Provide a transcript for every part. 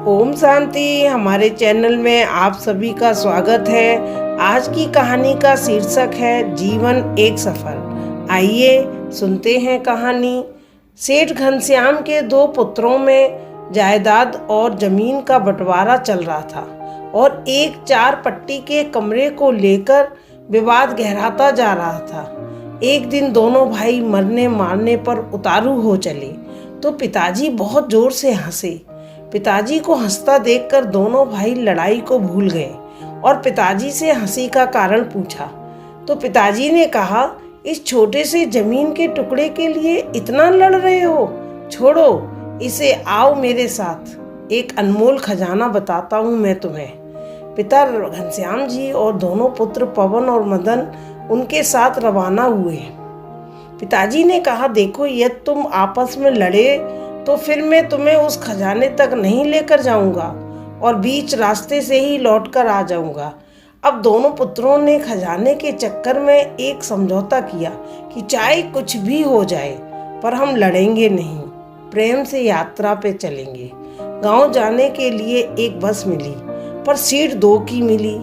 ओम शांति। हमारे चैनल में आप सभी का स्वागत है। आज की कहानी का शीर्षक है जीवन एक सफर। आइए सुनते हैं कहानी। सेठ घनश्याम के दो पुत्रों में जायदाद और जमीन का बंटवारा चल रहा था और एक 4 पट्टी के कमरे को लेकर विवाद गहराता जा रहा था। एक दिन दोनों भाई मरने मारने पर उतारू हो चले तो पिताजी बहुत जोर से हंसे। पिताजी को हंसता देखकर दोनों भाई लड़ाई को भूल गए और पिताजी से हंसी का कारण पूछा तो पिताजी ने कहा, इस छोटे से जमीन के टुकड़े के लिए इतना लड़ रहे हो? छोड़ो इसे, आओ मेरे साथ, एक अनमोल खजाना बताता हूँ मैं तुम्हें। पिता घनश्याम जी और दोनों पुत्र पवन और मदन उनके साथ रवाना हुए। पिताजी ने कहा, देखो यदि तुम आपस में लड़े तो फिर मैं तुम्हें उस खजाने तक नहीं लेकर जाऊंगा और बीच रास्ते से ही लौटकर आ जाऊंगा। अब दोनों पुत्रों ने खजाने के चक्कर में एक समझौता किया कि चाहे कुछ भी हो जाए पर हम लड़ेंगे नहीं, प्रेम से यात्रा पे चलेंगे। गांव जाने के लिए एक बस मिली पर सीट 2 की मिली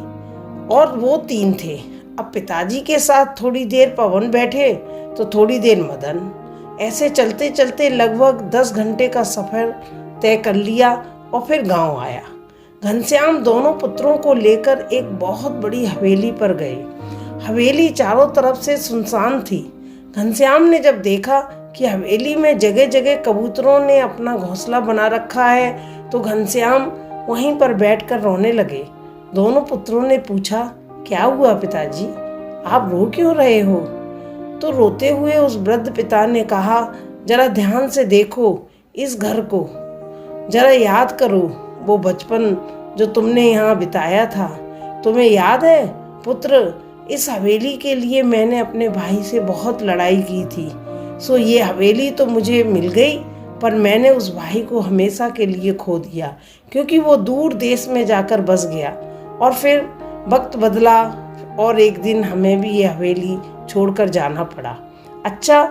और वो 3 थे। अब पिताजी के साथ थोड़ी देर पवन बैठे तो थोड़ी देर मदन। ऐसे चलते चलते लगभग 10 घंटे का सफर तय कर लिया और फिर गांव आया। घनश्याम दोनों पुत्रों को लेकर एक बहुत बड़ी हवेली पर गए। हवेली चारों तरफ से सुनसान थी। घनश्याम ने जब देखा कि हवेली में जगह जगह कबूतरों ने अपना घोंसला बना रखा है तो घनश्याम वहीं पर बैठकर रोने लगे। दोनों पुत्रों ने पूछा, क्या हुआ पिताजी, आप रो क्यों रहे हो? तो रोते हुए उस वृद्ध पिता ने कहा, जरा ध्यान से देखो इस घर को, जरा याद करो वो बचपन जो तुमने यहाँ बिताया था। तुम्हें याद है पुत्र, इस हवेली के लिए मैंने अपने भाई से बहुत लड़ाई की थी। सो ये हवेली तो मुझे मिल गई पर मैंने उस भाई को हमेशा के लिए खो दिया क्योंकि वो दूर देश में जाकर बस गया और फिर वक्त बदला और एक दिन हमें भी ये हवेली छोड़कर जाना पड़ा। अच्छा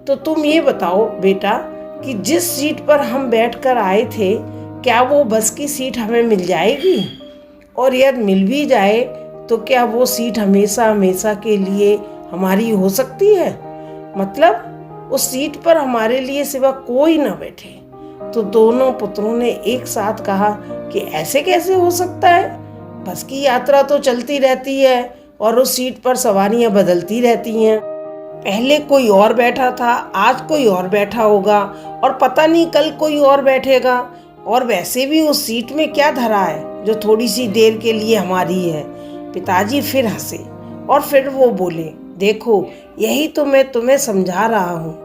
तो तुम ये बताओ बेटा कि जिस सीट पर हम बैठकर आए थे क्या वो बस की सीट हमें मिल जाएगी? और यदि मिल भी जाए तो क्या वो सीट हमेशा हमेशा के लिए हमारी हो सकती है? मतलब उस सीट पर हमारे लिए सिवा कोई ना बैठे। तो दोनों पुत्रों ने एक साथ कहा कि ऐसे कैसे हो सकता है? बस की यात्रा तो चलती रहती है और उस सीट पर सवारियां बदलती रहती हैं। पहले कोई और बैठा था, आज कोई और बैठा होगा और पता नहीं कल कोई और बैठेगा। और वैसे भी उस सीट में क्या धरा है जो थोड़ी सी देर के लिए हमारी है? पिताजी फिर हंसे और फिर वो बोले, देखो यही तो मैं तुम्हें समझा रहा हूँ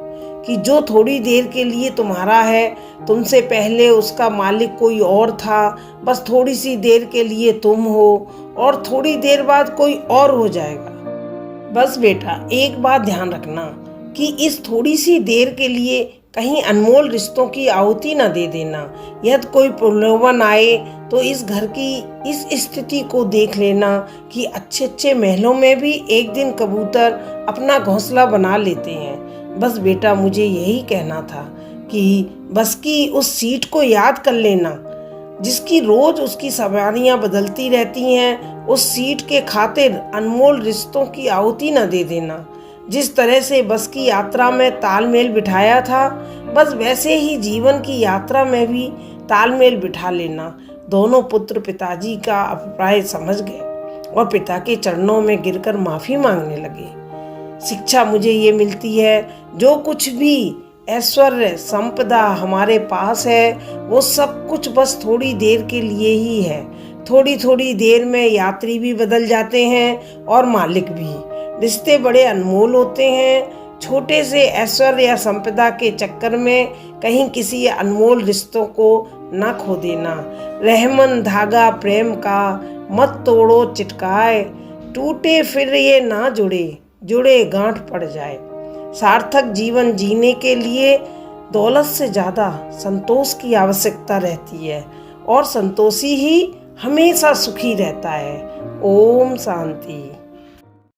कि जो थोड़ी देर के लिए तुम्हारा है, तुमसे पहले उसका मालिक कोई और था। बस थोड़ी सी देर के लिए तुम हो और थोड़ी देर बाद कोई और हो जाएगा। बस बेटा एक बात ध्यान रखना कि इस थोड़ी सी देर के लिए कहीं अनमोल रिश्तों की आहुति न दे देना। यदि कोई प्रलोभन आए तो इस घर की इस स्थिति को देख लेना कि अच्छे अच्छे महलों में भी एक दिन कबूतर अपना घोंसला बना लेते हैं। बस बेटा मुझे यही कहना था कि बस की उस सीट को याद कर लेना जिसकी रोज उसकी सवारियां बदलती रहती हैं। उस सीट के खातिर अनमोल रिश्तों की आहुति न दे देना। जिस तरह से बस की यात्रा में तालमेल बिठाया था, बस वैसे ही जीवन की यात्रा में भी तालमेल बिठा लेना। दोनों पुत्र पिताजी का अभिप्राय समझ गए और पिता के चरणों में गिरकर माफी मांगने लगे। शिक्षा मुझे ये मिलती है, जो कुछ भी ऐश्वर्य संपदा हमारे पास है वो सब कुछ बस थोड़ी देर के लिए ही है। थोड़ी थोड़ी देर में यात्री भी बदल जाते हैं और मालिक भी। रिश्ते बड़े अनमोल होते हैं। छोटे से ऐश्वर्य या संपदा के चक्कर में कहीं किसी अनमोल रिश्तों को न खो देना। रहमन धागा प्रेम का मत तोड़ो चिटकाए, टूटे फिर ये ना जुड़े, जुड़े गांठ पड़ जाए। सार्थक जीवन जीने के लिए दौलत से ज़्यादा संतोष की आवश्यकता रहती है और संतोषी ही हमेशा सुखी रहता है। ओम शांति।